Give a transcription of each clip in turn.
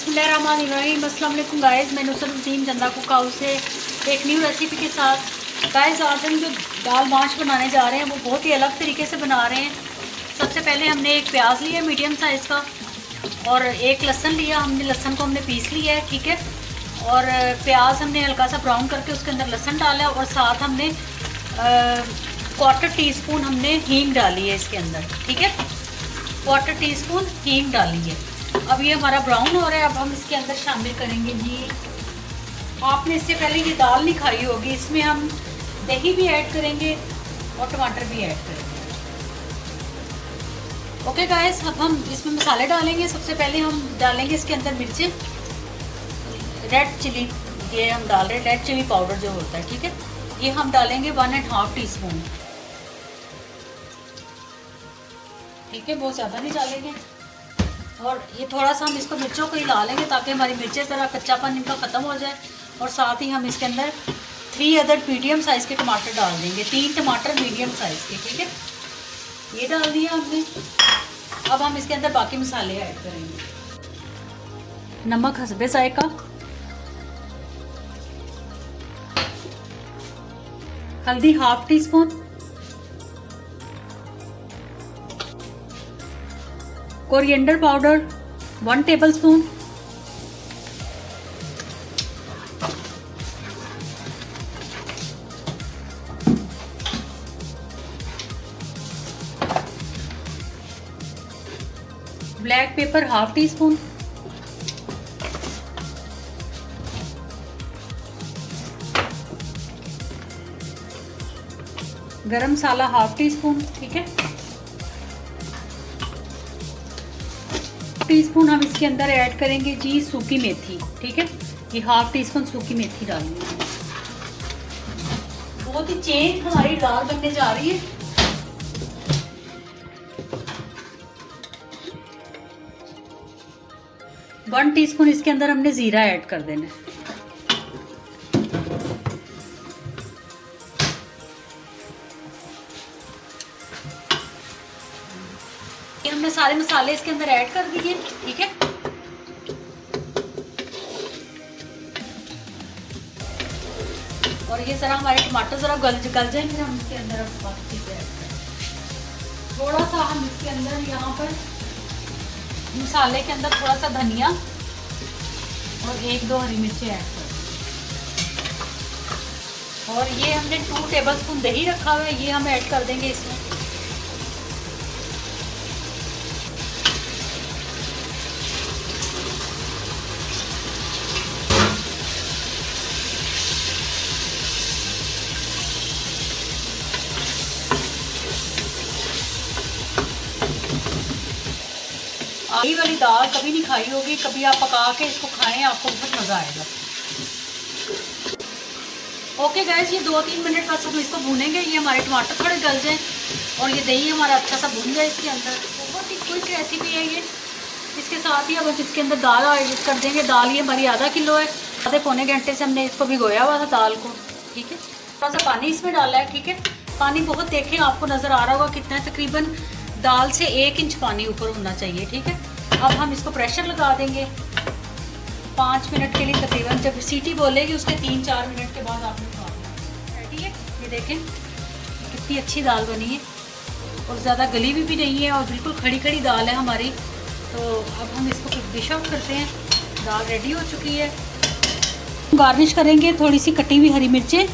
बिस्मिल्लाहिर्रहमानिर्रहीम। अस्सलाम वालेकुम गाइस, मैं नुसरत चंदा कुक हाउस से एक न्यू रेसिपी के साथ। गाइस आज हम जो दाल माश बनाने जा रहे हैं वो बहुत ही अलग तरीके से बना रहे हैं। सबसे पहले हमने एक प्याज लिया मीडियम साइज़ का और एक लहसुन लिया। लहसुन को हमने पीस लिया है, ठीक है। और प्याज हमने हल्का सा ब्राउन करके उसके अंदर लहसुन डाला और साथ हमने 1/4 टीस्पून हमने हींग डाली है इसके अंदर, ठीक है। 1/4 टीस्पून हींग डाली है। अब ये हमारा ब्राउन हो रहा है। अब हम इसके अंदर शामिल करेंगे जी, आपने इससे पहले ये दाल नहीं खाई होगी, इसमें हम दही भी ऐड करेंगे और टमाटर भी ऐड करेंगे। ओके गाइस, अब हम इसमें मसाले डालेंगे। सबसे पहले हम डालेंगे इसके अंदर मिर्चें, रेड चिली, ये हम डाल रहे हैं रेड चिली पाउडर जो होता है, ठीक है। ये हम डालेंगे 1.5 टीस्पून, ठीक है, बहुत ज़्यादा नहीं डालेंगे। और ये थोड़ा सा हम इसको मिर्चों को हिला लेंगे ताकि हमारी मिर्चें ज़रा कच्चापन इनका ख़त्म हो जाए। और साथ ही हम इसके अंदर 3 अदर मीडियम साइज़ के टमाटर डाल देंगे, 3 टमाटर मीडियम साइज़ के, ठीक है। ये डाल दिया हमने। अब हम इसके अंदर बाकी मसाले ऐड करेंगे। नमक हस्बे जायका, हल्दी 1/2 teaspoon, coriander powder 1 tablespoon, black pepper 1/2 teaspoon, गरम मसाला 1/2 टीस्पून, ठीक है। टीस्पून हम इसके अंदर ऐड करेंगे जी सूखी मेथी, ठीक है। ये 1/2 टीस्पून सूखी मेथी डालेंगे। बहुत ही चेंज हमारी दाल बनने जा रही है। वन टीस्पून इसके अंदर हमने जीरा ऐड कर देना है। हमने सारे मसाले इसके अंदर ऐड कर दिए, ठीक है। और ये जरा हमारे टमाटर जरा गल जाएंगे, हम इसके अंदर अब बाकी चीजें ऐड करें। थोड़ा सा हम इसके अंदर यहाँ पर मसाले के अंदर थोड़ा सा धनिया और 1-2 हरी मिर्ची ऐड कर। और ये हमने 2 टेबलस्पून दही रखा हुआ है, ये हम ऐड कर देंगे इसमें। यही वाली दाल कभी नहीं खाई होगी, कभी आप पका के इसको खाएं, आपको बहुत मज़ा आएगा। ओके गाइस, ये 2-3 मिनट बस हम इसको भूनेंगे। ये हमारे टमाटर थोड़े गल जाएं और ये दही हमारा अच्छा सा भून जाए इसके अंदर। बहुत ही क्विक रेसिपी है ये। इसके साथ ही अब इसके अंदर दाल ऐड कर देंगे। दाल ये हमारी आधा किलो है। आधे पौने घंटे से हमने इसको भिगोया हुआ था दाल को, ठीक है। थोड़ा सा पानी इसमें डाला है, ठीक है। पानी बहुत देखें, आपको नज़र आ रहा होगा कितना है, तकरीबन दाल से 1 इंच पानी ऊपर होना चाहिए, ठीक है। अब हम इसको प्रेशर लगा देंगे 5 मिनट के लिए तकरीबन। जब सीटी बोलेगी उसके 3-4 मिनट के बाद आपने खाना रेडी है। ये देखें कितनी अच्छी दाल बनी है और ज़्यादा गली भी नहीं है और बिल्कुल खड़ी खड़ी दाल है हमारी। तो अब हम इसको डिश आउट करते हैं। दाल रेडी हो चुकी है। गार्निश करेंगे थोड़ी सी कटी हुई हरी मिर्चें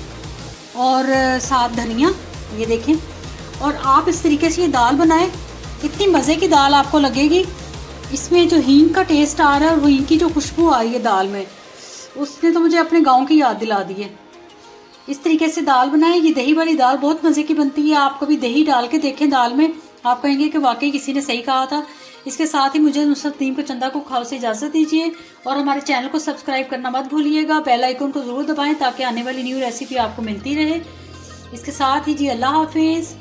और साथ धनिया, ये देखें। और आप इस तरीके से ये दाल बनाएं, इतनी मज़े की दाल आपको लगेगी। इसमें जो हींग का टेस्ट आ रहा है और हींग की जो खुशबू आ रही है दाल में, उसने तो मुझे अपने गांव की याद दिला दी है। इस तरीके से दाल बनाएं। ये दही वाली दाल बहुत मज़े की बनती है। आप कभी दही डाल के देखें दाल में, आप कहेंगे कि वाकई किसी ने सही कहा था। इसके साथ ही मुझे नुसरत को चंदा कुक हाउस से इजाज़त दीजिए और हमारे चैनल को सब्सक्राइब करना मत भूलिएगा। बेल आइकन को ज़रूर दबाएँ ताकि आने वाली न्यू रेसिपी आपको मिलती रहे। इसके साथ ही जी अल्लाह हाफिज़।